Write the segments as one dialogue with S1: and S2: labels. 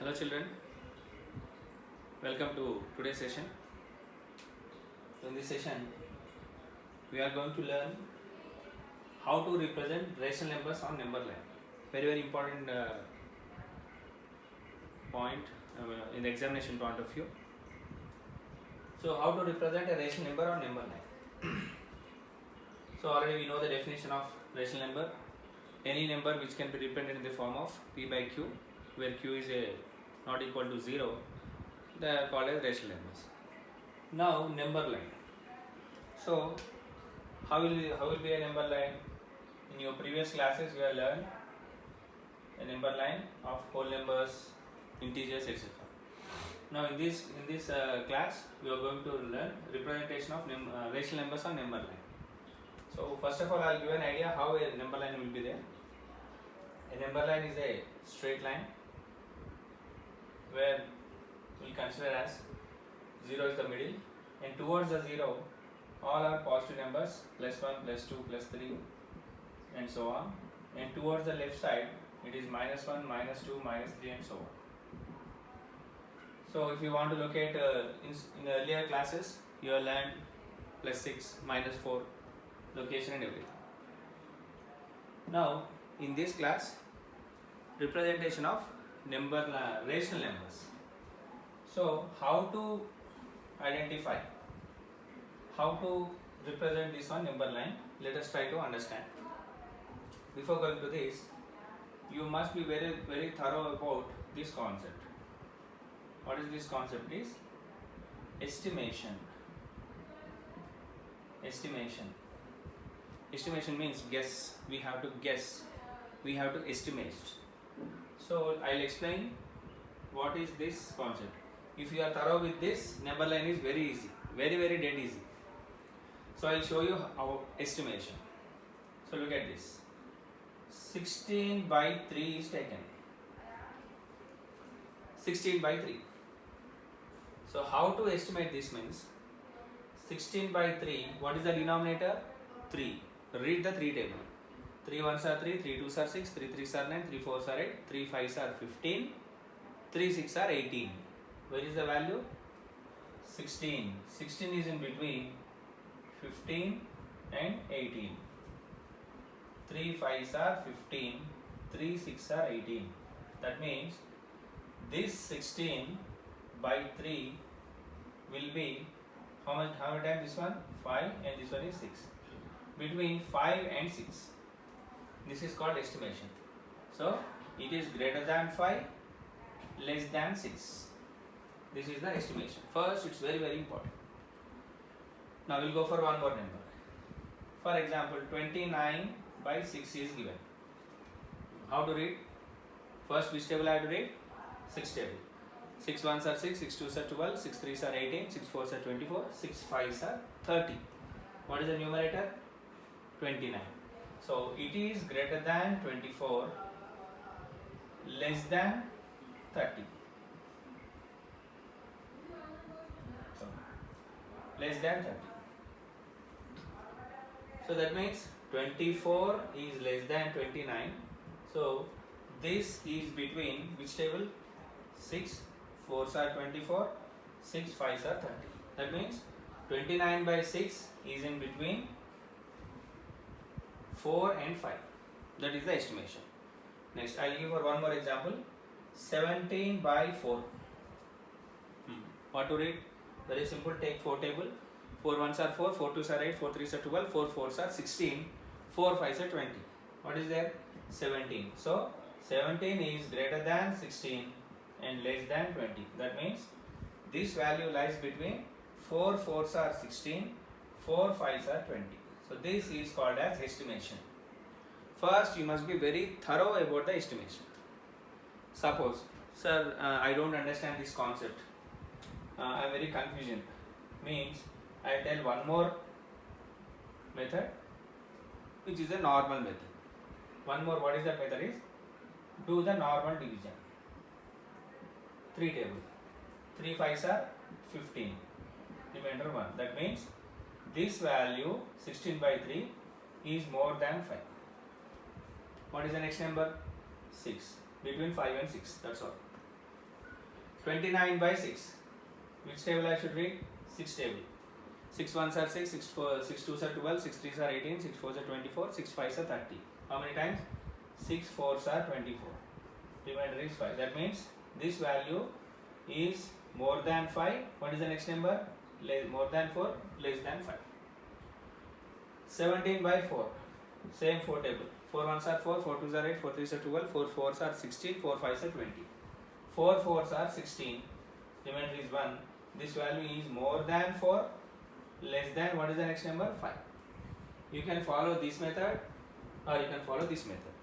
S1: Hello children, welcome to today's session. So in this session, we are going to learn how to represent rational numbers on number line. Very important point in the examination point of view. So how to represent a rational number on number line. So already we know the definition of rational number. Any number which can be represented in the form of p by q, where q is not equal to 0, they are called as rational numbers. Now number line. So how will be a number line? In your previous classes you have learned a number line of whole numbers, integers, etc. Now in this class we are going to learn representation of rational numbers on number line. So first of all I will give an idea how a number line will be there. A number line is a straight line where we will consider as 0 is the middle, and towards the 0 all are positive numbers, plus 1, plus 2, plus 3 and so on, and towards the left side it is minus 1, minus 2, minus 3 and so on. So if you want to locate in earlier classes you have learned plus 6, minus 4 location and everything. Now in this class, representation of rational numbers. So how to identify, how to represent this on number line, let us try to understand. Before going to this, you must be very thorough about this concept. What is this concept? Is estimation. Estimation means guess. We have to guess. We have to estimate. So I'll explain what is this concept. If you are thorough with this, number line is very easy, very dead easy. So I'll show you our estimation. So look at this. 16 by 3 is taken. 16 by 3. So how to estimate this means 16 by 3, what is the denominator? 3. Read the 3 table. 3 1s are 3, 3 2s are 6, 3 3s are 9, 3 4s are 8, 3 5s are 15, 3 6 are 18. Where is the value? 16. 16 is in between 15 and 18. 3 5s are 15, 3 6 are 18. That means this 16 by 3 will be how many times this one? 5, and this one is 6. Between 5 and 6. This is called estimation. So it is greater than 5, less than 6. This is the estimation. First, it's very important. Now we'll go for one more number. For example, 29 by 6 is given. How to read? First, which table I have to read? 6 table. 6 1s are 6, 6 2s are 12, 6 3s are 18, 6 4s are 24, 6 5s are 30. What is the numerator? 29. So it is greater than 24, less than 30. So, less than 30. So that means 24 is less than 29. So this is between which table? 6 4s are 24, 6 5s are 30. That means 29 by 6 is in between 4 and 5. That is the estimation. Next, I will give for one more example. 17 by 4. What to read? Very simple. Take 4 table. 4 1s are 4, 4 2s are 8, 4 3s are 12, 4 4s are 16, 4 5s are 20. What is there? 17. So 17 is greater than 16 and less than 20. That means this value lies between 4 4s are 16, 4 5s are 20. So this is called as estimation. First, you must be very thorough about the estimation. Suppose, sir, I don't understand this concept. I am very confused. Means I tell one more method, which is a normal method. One more, what is that method is? Do the normal division. 3 table. 3 5s are 15. Remainder 1. That means this value 16 by 3 is more than 5. What is the next number? 6. Between 5 and 6. That's all. 29 by 6. Which table I should read? 6 table. 6 ones are 6, 6 twos are 12, 6 threes are 18, 6 fours are 24, 6 fives are 30. How many times? 6 fours are 24. Remainder is 5. That means this value is more than 5. What is the next number? More than 4, less than 5. 17 by 4. Same 4 table. 4 ones are 4, 4 twos are 8, 4 threes are 12, 4 fours are 16, 4 fives are 20. 4 fours are 16. Remainder is 1. This value is more than 4, less than, what is the next number? 5. You can follow this method or you can follow this method.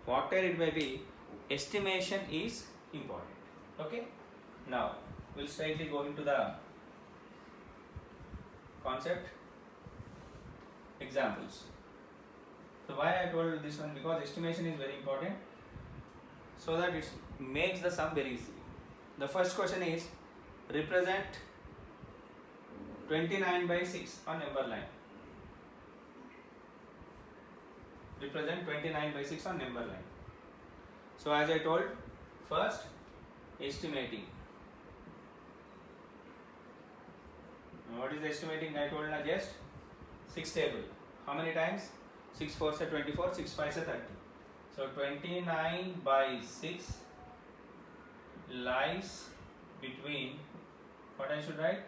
S1: Whatever it may be, estimation is important. Okay? Now, we'll straightly go into the concept examples. So why I told this one? Because estimation is very important, so that it makes the sum very easy. The first question is, represent 29 by 6 on number line. Represent 29 by 6 on number line. So as I told, first estimating. What is estimating? I told now just 6 table. How many times? 6 fours are 24, 6 fives are 30. So 29 by 6 lies between, what I should write?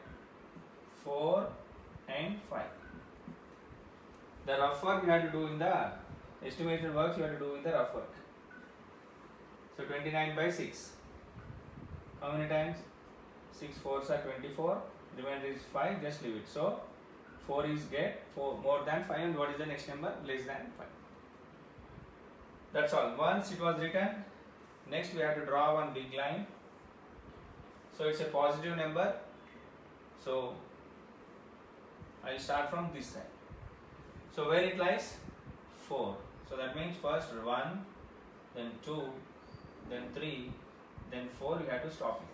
S1: 4 and 5. The rough work you have to do in the estimated works, you have to do in the rough work. So 29 by 6. How many times? 6 fours are 24. Remainder is 5. Just leave it. So 4 is get 4 more than 5, and what is the next number? Less than 5. That's all. Once it was written, next we have to draw one big line. So it's a positive number. So I'll start from this side. So where it lies? 4. So that means first 1, then 2, then 3, then 4. You have to stop it.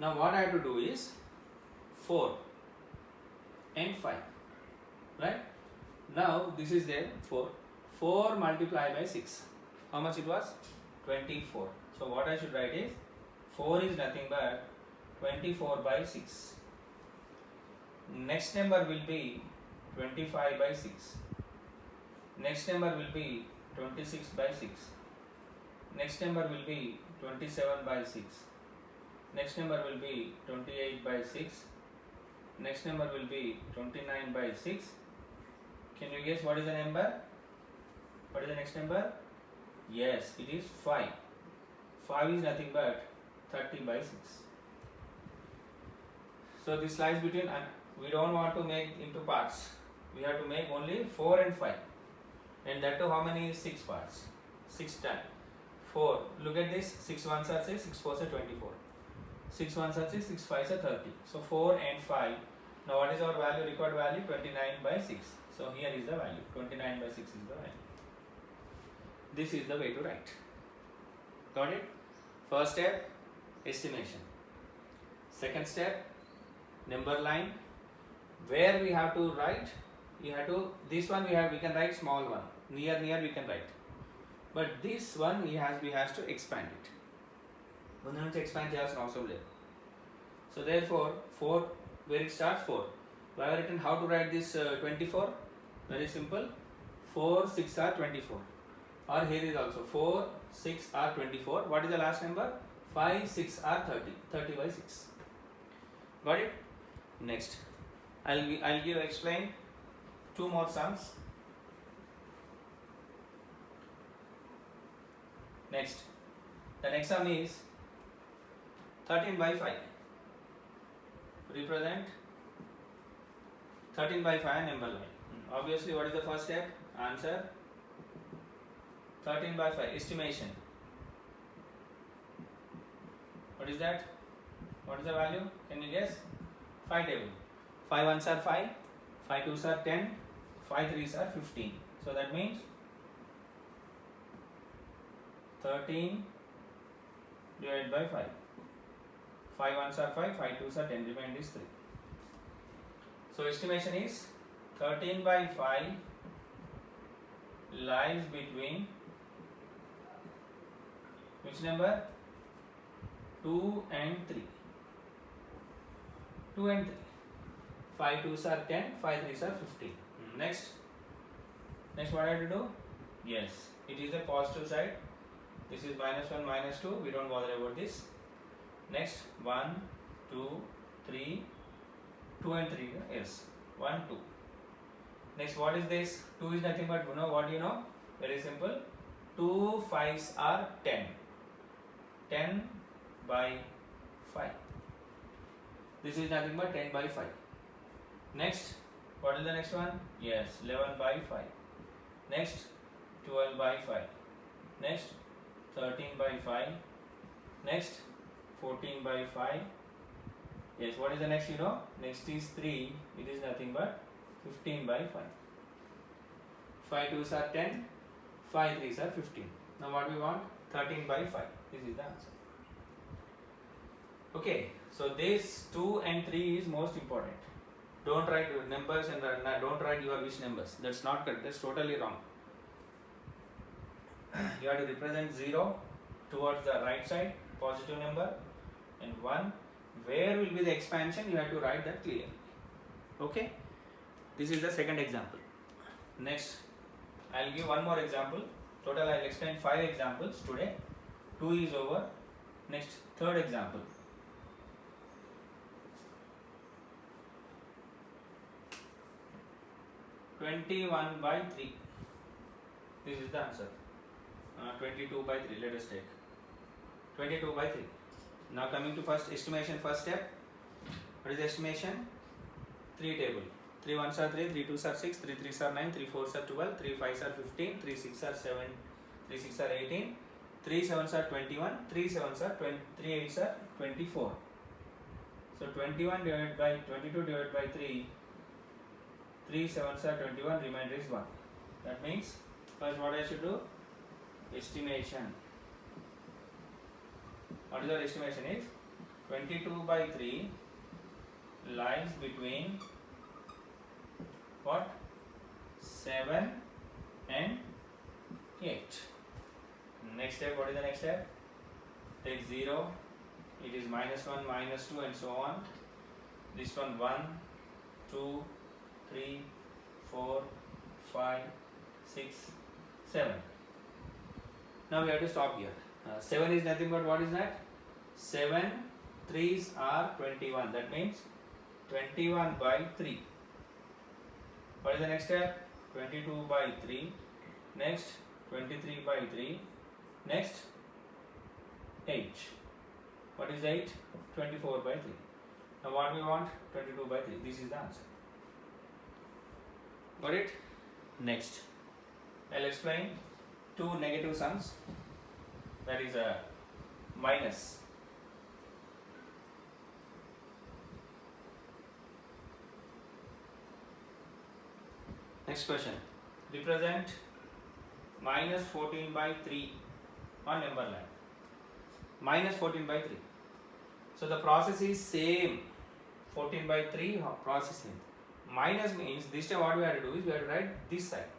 S1: Now what I have to do is 4 and 5. Right? Now this is there 4. 4 multiplied by 6. How much it was? 24. So what I should write is 4 is nothing but 24 by 6. Next number will be 25 by 6. Next number will be 26 by 6. Next number will be 27 by 6. Next number will be 28 by 6. Next number will be 29 by 6. Can you guess what is the number? What is the next number? Yes, it is 5. 5 is nothing but 30 by 6. So this lies between, and we don't want to make into parts. We have to make only 4 and 5. And that too, how many? 6 parts. 6 times 4. Look at this. 6 ones are 6, 6 fours are 24. 6 ones are 6, 6 fives are 30. So 4 and 5. Now what is our value? Required value 29 by 6. So here is the value. 29 by 6 is the value. This is the way to write. Got it? First step, estimation. Second step, number line. Where we have to write, you have to, this one we can write small one. Near we can write. But this one we has to expand it. ముందు నుంచి expand చేయాల్సిన అవసరం లేదు. So therefore 4, where it starts 4. We have written how to write this 24. Very simple. 4 6 are 24. Or here is also 4 6 are 24. What is the last number? 5 6 are 30. 30 by 6. Got it? Next, I'll explain 2 more sums. Next, the next sum is 13 by 5. Represent 13 by 5 number line. Obviously, what is the first step? Answer 13 by 5. Estimation. What is that? What is the value? Can you guess? 5 table. 5 ones are 5, 5 twos are 10, 5 threes are 15. So that means 13 divided by 5. 5 ones are 5, 5 twos are 10, remainder is 3. So estimation is 13 by 5 lies between which number? 2 and 3. 2 and 3. 5 2s are 10, 5 3s are 15. Next what I have to do? Yes, it is the positive side. This is -1, -2. We don't bother about this. Next 1, 2, 3, 2 and 3. Yes, 1, 2. Next, what is this? 2 is nothing but, what do you know? Very simple. 2 5s are 10. 10 by 5. This is nothing but 10 by 5. Next, what is the next one? Yes, 11 by 5. Next, 12 by 5. Next, 13 by 5. Next, 14 by 5. Yes, what is the next? Next is 3. It is nothing but 15 by 5. 5 2s are 10. 5 3s are 15. Now what we want? 13 by 5. This is the answer. Okay, so this 2 and 3 is most important. Don't write numbers and don't write your wish numbers. That's not correct. That's totally wrong. You have to represent 0 towards the right side, positive number, and 1. Where will be the expansion? You have to write that clearly. Okay? This is the second example. Next, I'll give one more example. Total, I'll explain 5 examples today. 2 is over. Next, third example. (21 by 3). This is the answer. 22 by 3. Let us take 22 by 3. Now coming to first estimation, first step. What is the estimation? 3 table. 3 1s are 3, 3 2s are 6, 3 3s are 9, 3 4s are 12, 3 5s are 15, 3 6s are 7, 3 6s are 18, 3 7s are 21, 3 7s are 20, 3 8s are 24. So 21 divided by 22 divided by 3, 3 7s are 21, remainder is 1. That means first what I should do? Estimation. What is our estimation is? 22 by 3 lies between what? 7 and 8. Next step, what is the next step? Take 0, it is -1, -2 and so on. This one 1, 2, 3, 4, 5, 6, 7. Now we have to stop here. 7 is nothing but what is that? 7 3s are 21. That means 21 by 3. What is the next step? 22 by 3. Next 23 by 3. Next 8. What is 8? 24 by 3. Now what we want? 22 by 3. This is the answer. Got it? Next, I'll explain 2 negative sums. That is a minus. Next question. Represent -14 by 3 on number line. -14 by 3. So the process is same. 14 by 3 processing. Minus means this time what we have to do is we have to write this side.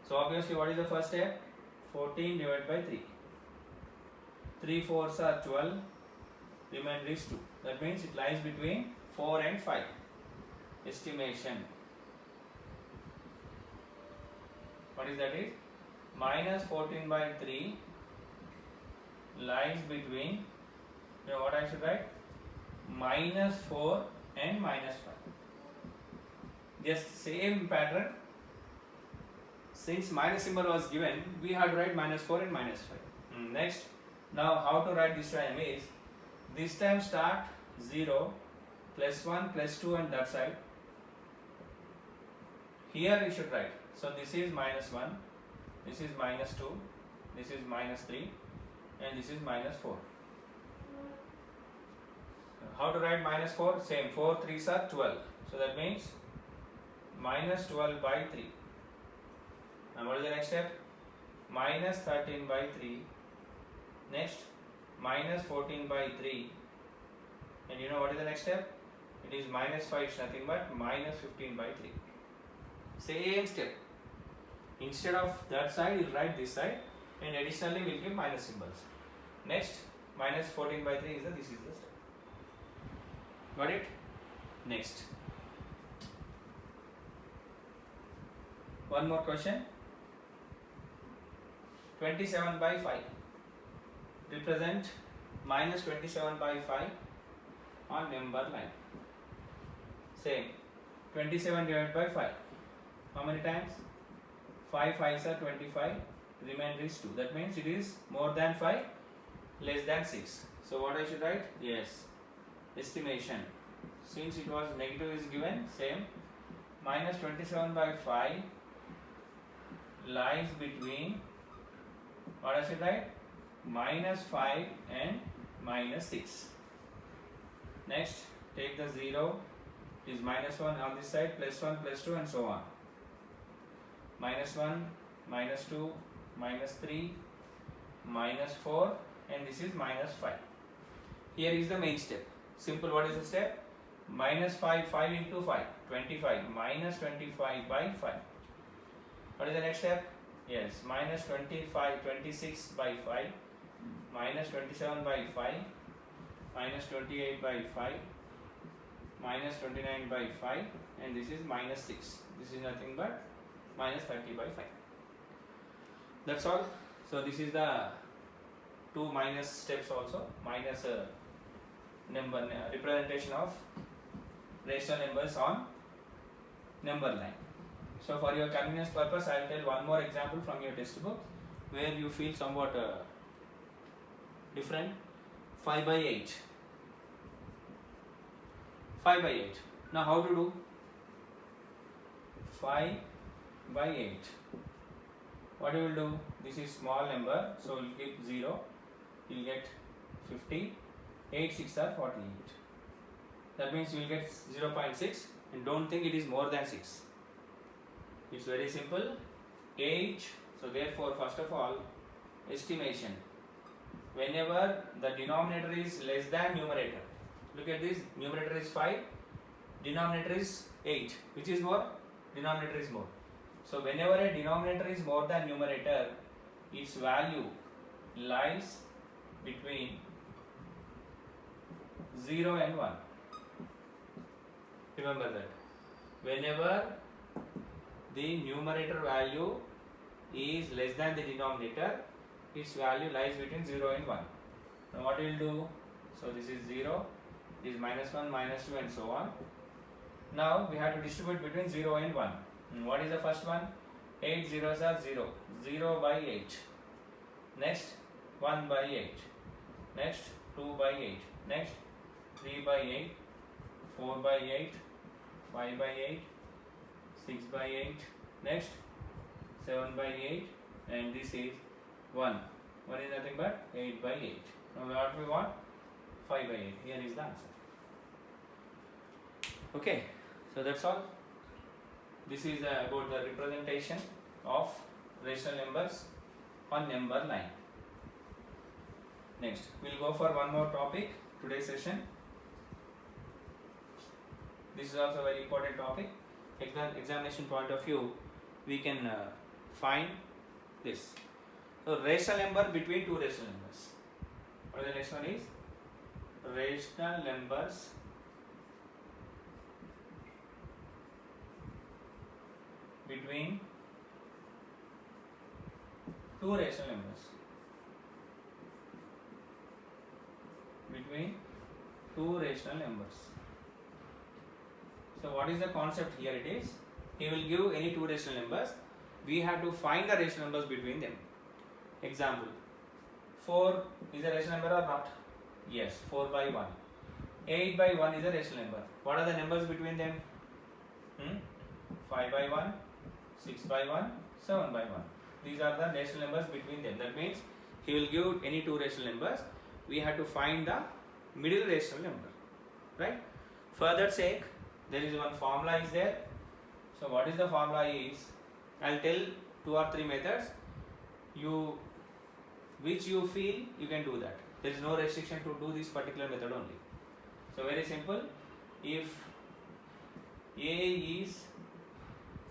S1: So obviously what is the first step? 14 divided by 3. 3 4s are 12. Remainder is 2. That means it lies between 4 and 5. Estimation. What is that is? -14 by 3 lies between, what I should write? -4 and -5. Just same pattern. Since minus symbol was given, we had to write -4 and -5. Next, now how to write this time is, this time start 0, +1, +2 and that side. Here you should write. So this is -1, this is -2, this is -3 and this is -4. How to write -4? Same, 4 3s are 12. So that means -12 by 3. And what is the next step? -13 by 3. Next, -14 by 3. And you know what is the next step? It is -5 is nothing but -15 by 3. Same step. Instead of that side, you'll write this side, and additionally we'll give minus symbols. Next, minus 14 by 3 is this is the step. Got it? Next. One more question. 27 by 5. Represent minus 27 by 5 on number line. Same. 27 divided by 5. How many times? 5 5s are 25. Remainder is 2. That means it is more than 5, less than 6. So what I should write? Yes. Estimation. Since it was negative is given, same. Minus 27 by 5 lies between, what I should write? Minus 5 and minus 6. Next, take the 0, is minus 1 on this side, plus 1, plus 2 and so on. Minus 1, minus 2, minus 3, minus 4 and this is minus 5. Here is the main step. Simple, what is the step? Minus 5, 5 into 5, 25, minus 25 by 5. What is the next step? Yes, minus 25, 26 by 5, minus 27 by 5, minus 28 by 5, minus 29 by 5 and this is minus 6. This is nothing but minus 30 by 5. That's all. So this is the two minus steps also, minus number representation of rational numbers on number line. So for your convenience purpose, I will tell one more example from your textbook where you feel somewhat different. 5 by 8. 5 by 8. Now how to do? 5 by 8. What you will do? This is small number, so you will keep 0. You will get 50. 8 6 are 48. That means you will get 0.6 and don't think it is more than 6. It's very simple. 8. So therefore, first of all, estimation. Whenever the denominator is less than numerator. Look at this. Numerator is 5. Denominator is 8. Which is more? Denominator is more. So whenever a denominator is more than numerator, its value lies between 0 and 1. Remember that. Whenever the numerator value is less than the denominator, its value lies between 0 and 1. Now what we will do? So this is 0, this is minus 1, minus 2 and so on. Now we have to distribute between 0 and 1. And what is the first one? 8 zeros are 0. 0 by 8. Next 1 by 8. Next 2 by 8. Next 3 by 8. 4 by 8. 5 by 8. 6 by 8. Next 7 by 8. And this is 1. 1 is nothing but 8 by 8. Now what we want? 5 by 8. Here is the answer. Okay. So that's all. This is about the representation of rational numbers on number line. Next, we'll go for one more topic, today's session. This is also a very important topic. Examination point of view, we can find this. So, rational number between two rational numbers. What is the next one is? Rational numbers between two rational numbers. Between two rational numbers. So what is the concept here? It is, he will give any two rational numbers. We have to find the rational numbers between them. Example, 4 is a rational number or not? Yes, 4 by 1. 8 by 1 is a rational number. What are the numbers between them? 5 by 1, 6 by 1, 7 by 1. These are the rational numbers between them. That means he will give any two rational numbers. We have to find the middle rational number. Right? For that sake, there is one formula is there. So what is the formula is? I will tell 2 or 3 methods. Which you feel you can do that. There is no restriction to do this particular method only. So very simple. If A is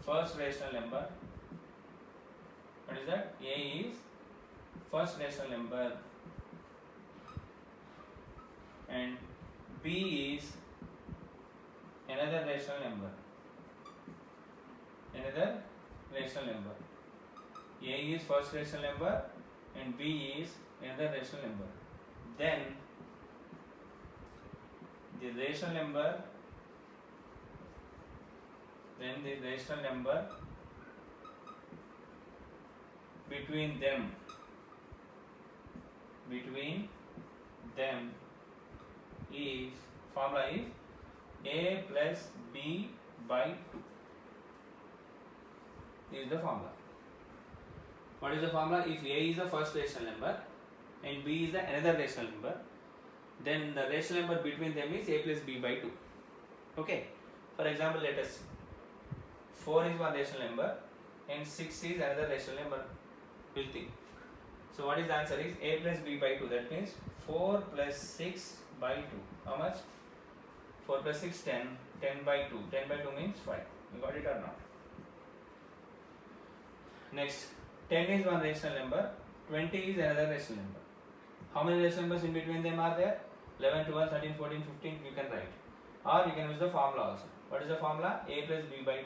S1: first rational number, what is that? A is first rational number and B is another rational number. Another rational number. A is first rational number and B is another rational number. Then the rational number between them is, formula is A plus B by 2. This is the formula. What is the formula? If A is the first rational number and B is the another rational number, then the rational number between them is A plus B by 2. Okay. For example, let us see. 4 is one rational number and 6 is another rational number. We'll think. So what is the answer is A plus B by 2. That means 4 plus 6 by 2. How much? 4 plus 6, 10. 10 by 2. 10 by 2 means 5. You got it or not? Next, 10 is one rational number. 20 is another rational number. How many rational numbers in between them are there? 11, 12, 13, 14, 15. You can write. Or you can use the formula also. What is the formula? A plus B by 2.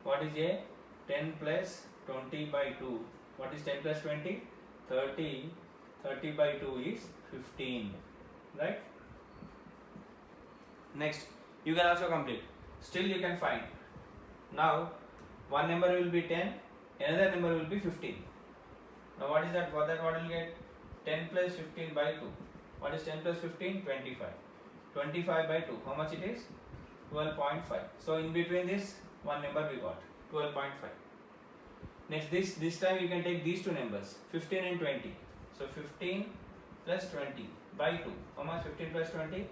S1: What is A? 10 plus 20 by 2. What is 10 plus 20? 30. 30 by 2 is 15. Right? Next, you can also complete. Still you can find. Now, one number will be 10, another number will be 15. Now what is that? For that what will get? 10 plus 15 by 2. What is 10 plus 15? 25. 25 by 2. How much it is? 12.5. So in between this, one number we got. 12.5. Next, this time you can take these two numbers, 15 and 20. So 15 plus 20 by 2. How much? 15 plus 20?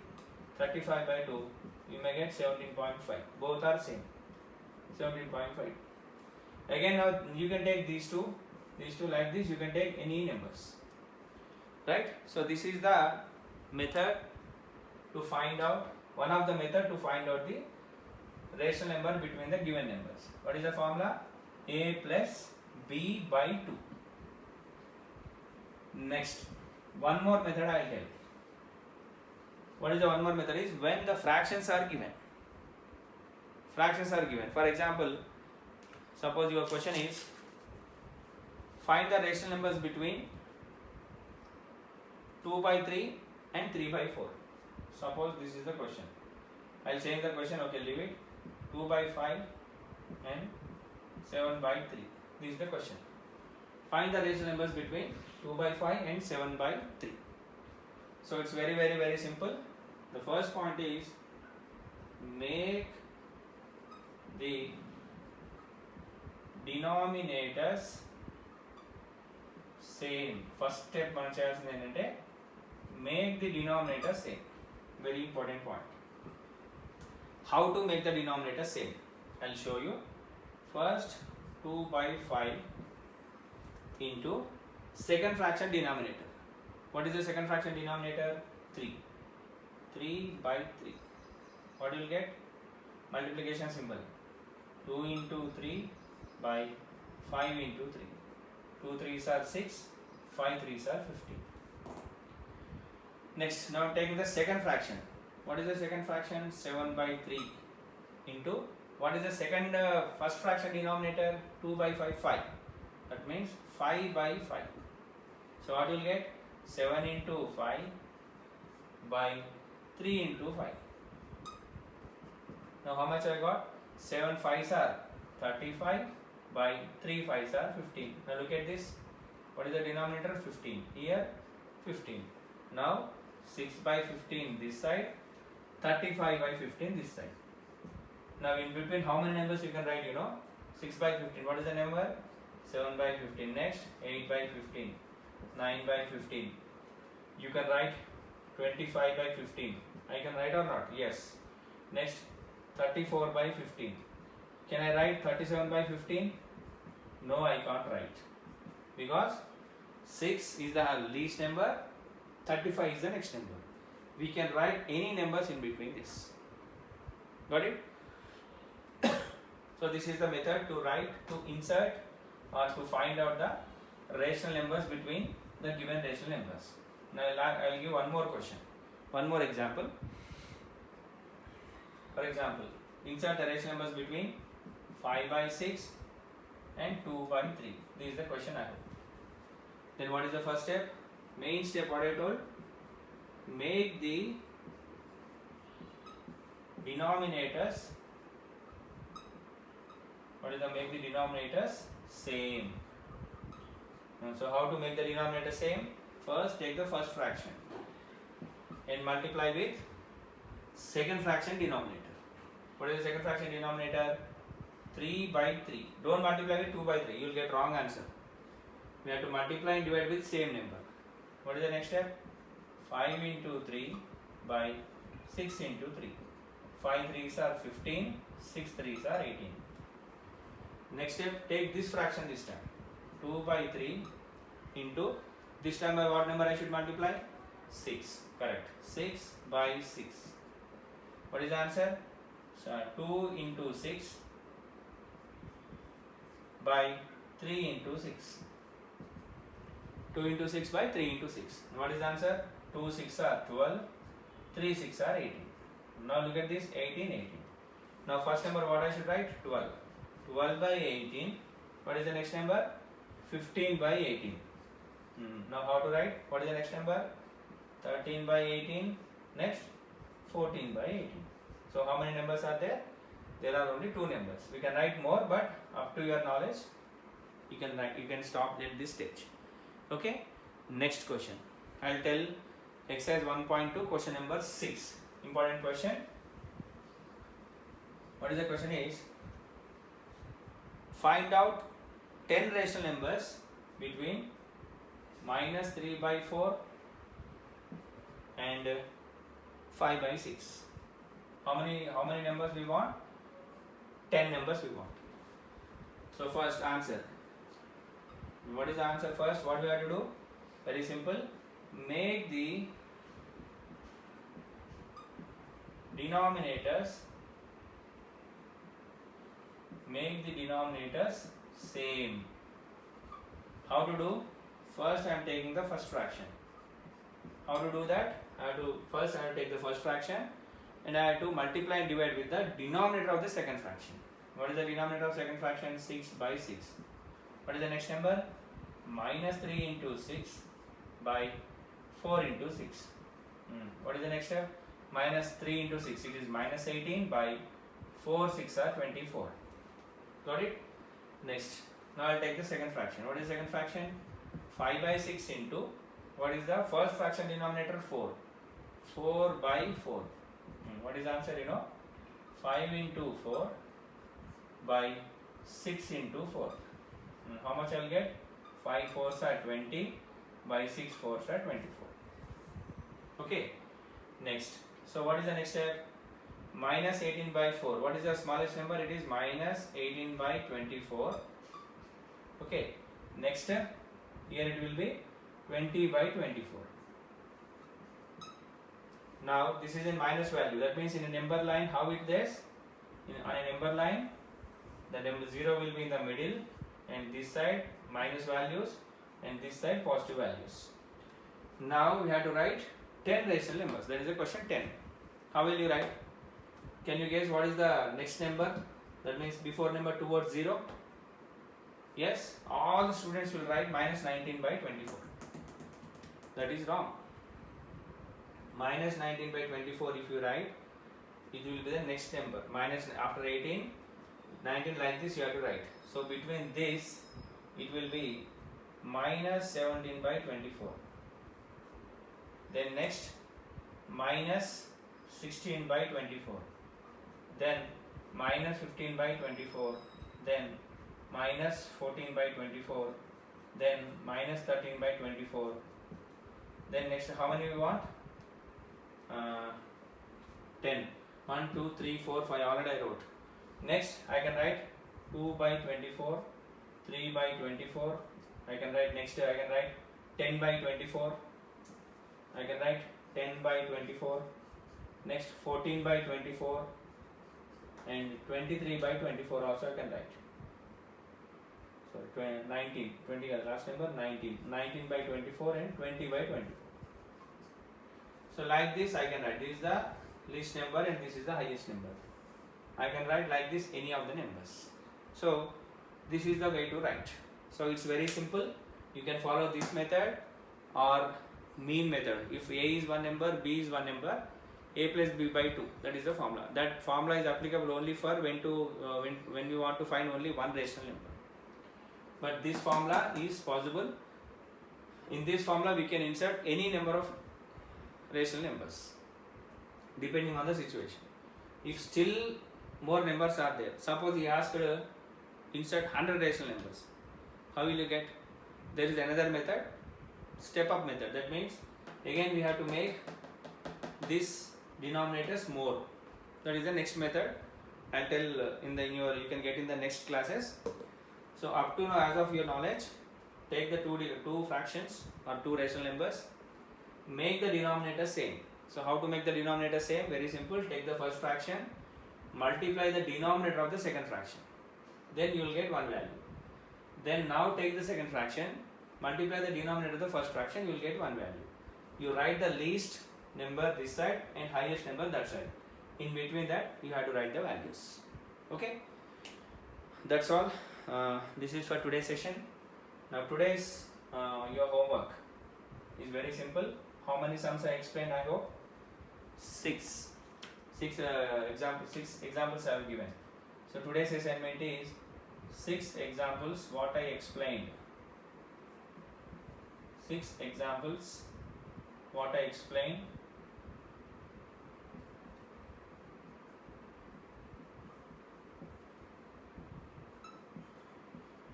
S1: 35 by 2. You may get 17.5. Both are same. 17.5. Again, now you can take these two like this. You can take any numbers. Right? So this is the method to find out, one of the method to find out the rational number between the given numbers. What is the formula? A plus B by 2. Next, one more method I will tell. What is the one more method is when the fractions are given. Fractions are given. For example, suppose your question is find the rational numbers between 2 by 3 and 3 by 4. Suppose this is the question. I will change the question. Okay, leave it. 2 by 5 and 7 by 3. This is the question. Find the rational numbers between 2 by 5 and 7 by 3. So it's very simple. The first point is make the denominators same. First step మనం చేయాల్సింది ఏంటంటే make the denominator same. Very important point. How to make the denominator same? I'll show you. First 2 by 5 into second fraction denominator. What is the second fraction denominator? 3. 3 by 3. What you will get? Multiplication symbol. 2 into 3 by 5 into 3. 2 3s are 6, 5 3s are 15. Next, now taking the second fraction. What is the second fraction? 7 by 3 into, what is the second first fraction denominator? 2 by 5, 5. That means 5 by 5. So what you will get? 7 into 5 by 3 into 5. Now how much I got? 7 5s are 35 by 3 5s are 15. Now look at this. What is the denominator? 15. Here 15. Now 6 by 15 this side, 35 by 15 this side. Now in between how many numbers you can write, 6 by 15. What is the number? 7 by 15. Next 8 by 15. 9 by 15. You can write 25 by 15. I can write or not? Yes. Next 34 by 15. Can I write 37 by 15? No, I can't write. Because 6 is the least number, 35 is the next number. We can write any numbers in between this. Got it? So this is the method to write, to insert or to find out the rational numbers between the given rational numbers. Now I will give one more question. One more example. For example, insert the rational numbers between 5 by 6 and 2 by 3. This is the question I have. Then what is the first step? Main step what I told? Make the denominators. Make the denominators same. So how to make the denominator same? First take the first fraction and multiply with second fraction denominator. What is the second fraction denominator? 3 by 3. Don't multiply with 2 by 3. You will get wrong answer. We have to multiply and divide with same number. What is the next step? 5 into 3 by 6 into 3. 5 3s are 15. 6 3s are 18. Next step, take this fraction this time. 2 by 3 into, this time by what number I should multiply? 6. Correct. 6 by 6. What is the answer? So 2 into 6 by 3 into 6. 2 into 6 by 3 into 6. What is the answer? 2 6 are 12. 3 6 are 18. Now look at this, 18, 18. Now first number what I should write? 12. 12 by 18. What is the next number? 15 by 18. Now how to write? What is the next number? 13 by 18. Next, 14 by 18. So how many numbers are there? There are only 2 numbers. We can write more, but up to your knowledge, you can stop at this stage. Okay. Next question. I'll tell exercise 1.2 question number 6. Important question. What is the question is? Find out 10 rational numbers between minus 3 by 4 and 5 by 6. How many numbers we want? 10 numbers we want. So first answer. What is the answer first? What we have to do? Very simple. Make the denominators same. How to do? First I am taking the first fraction. How to do that? First I have to take the first fraction and I have to multiply and divide with the denominator of the second fraction. What is the denominator of second fraction? 6 by 6. What is the next number? Minus 3 into 6 by 4 into 6. What is the next step? Minus 3 into 6. It is minus 18 by 4 6 are 24. Got it? Next. Now I will take the second fraction. What is the second fraction? 5 by 6 into, what is the first fraction denominator? 4. 4 by 4. What is the answer? 5 into 4 by 6 into 4. How much I will get? 5 4s are 20 by 6 4s are 24. Okay. Next. So what is the next step? Minus 18 by 4. What is the smallest number? It is minus 18 by 24. Okay. Next step. Here it will be 20 by 24. Now this is in minus value. That means in a number line, how it is? On a number line, the number 0 will be in the middle, and this side minus values and this side positive values. Now we have to write 10 rational numbers. That is the question 10. How will you write? Can you guess what is the next number? That means before number towards 0. Yes, all the students will write minus 19 by 24. That is wrong. Minus 19 by 24 if you write, it will be the next number. Minus after 18, 19 like this you have to write. So between this, it will be minus 17 by 24. Then next, minus 16 by 24. Then minus 15 by 24. Then minus 14 by 24. Then minus 13 by 24. Then next, how many we want? 10. 1, 2, 3, 4, 5. Already I wrote. Next, I can write 2 by 24, 3 by 24. I can write next. I can write 10 by 24. I can write 10 by 24. Next, 14 by 24 and 23 by 24 also I can write. So 19, 20 last number 19. 19 by 24 and 20 by 24. So like this I can write, this is the least number and this is the highest number. I can write like this any of the numbers. So this is the way to write. So it's very simple. You can follow this method or mean method. If A is one number, B is one number, A plus B by 2, that is the formula. That formula is applicable only for when we want to find only one rational number. But this formula is possible. In this formula we can insert any number of rational numbers depending on the situation. If still more numbers are there, suppose he asked insert 100 rational numbers, how will you get? There is another method, step up method. That means again we have to make this denominators more. That is the next method. I'll tell you can get in the next classes. So up to now, as of your knowledge, take the two fractions or two rational numbers, make the denominator same. So how to make the denominator same? Very simple. Take the first fraction, multiply the denominator of the second fraction, then you will get one value. Then now take the second fraction, multiply the denominator of the first fraction, you will get one value. You write the least number this side and highest number that side. In between that you have to write the values. Okay, that's all. This is for today's session. Now today's your homework is very simple. How many sums I explained? I hope six examples I have given. So today's assignment is 6 examples what I explained. 6 examples what I explained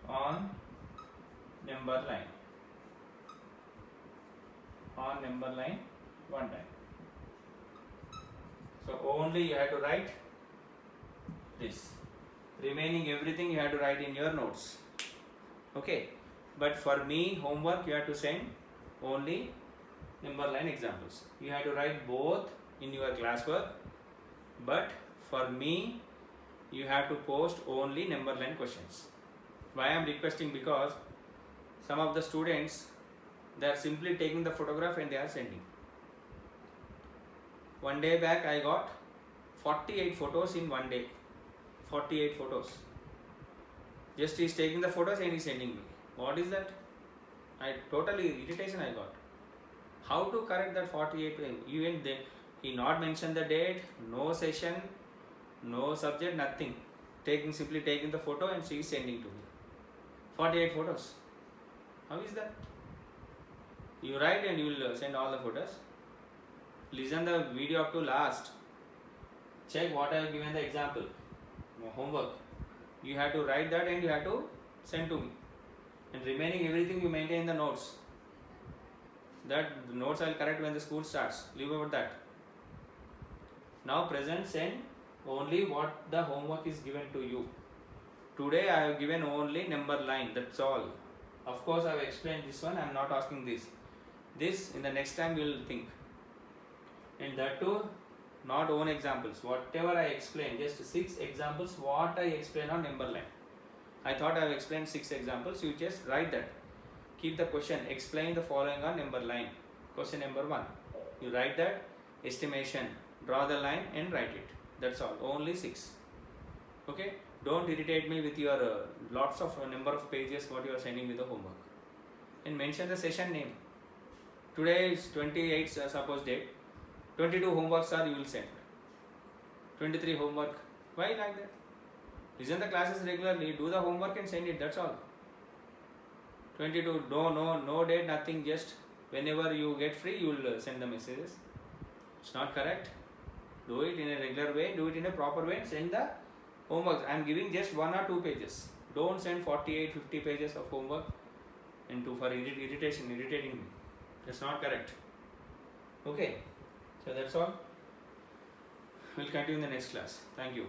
S1: on number line. On number line one time. So only you have to write this. Remaining everything you have to write in your notes. Okay. But for me, homework you have to send only number line examples. You have to write both in your classwork. But for me, you have to post only number line questions. Why I am requesting? Because some of the students, they are simply taking the photograph and they are sending. One day back I got 48 photos in one day. 48 photos. Just he is taking the photos and he is sending me. What is that? Totally irritation I got. How to correct that 48? Even then he not mentioned the date, no session, no subject, nothing. Simply taking the photo and she is sending to me. 48 photos. How is that? You write and you will send all the photos. Listen the video up to last. Check what I have given the example. Homework. You have to write that and you have to send to me. And remaining everything you maintain in the notes. That the notes I will correct when the school starts. Leave about that. Now present send only what the homework is given to you. Today I have given only number line. That's all. Of course I have explained this one. I am not asking this. This in the next time you will think. And that too, not own examples. Whatever I explained, just 6 examples what I explained on number line. I thought I have explained 6 examples. You just write that. Keep the question. Explain the following on number line. Question number 1. You write that. Estimation. Draw the line and write it. That's all. Only 6. Okay. Don't irritate me with your lots of number of pages what you are sending me the homework. And mention the session name. Today is 28 suppose date. 22 homeworks are you will send. 23 homework. Why like that? Listen the classes regularly. Do the homework and send it. That's all. 22. No date. Nothing. Just whenever you get free, you will send the messages. It's not correct. Do it in a regular way. Do it in a proper way. Send the homework. I am giving just 1 or 2 pages. Don't send 48, 50 pages of homework for irritating me. That's not correct. Okay. So that's all. We'll continue in the next class. Thank you.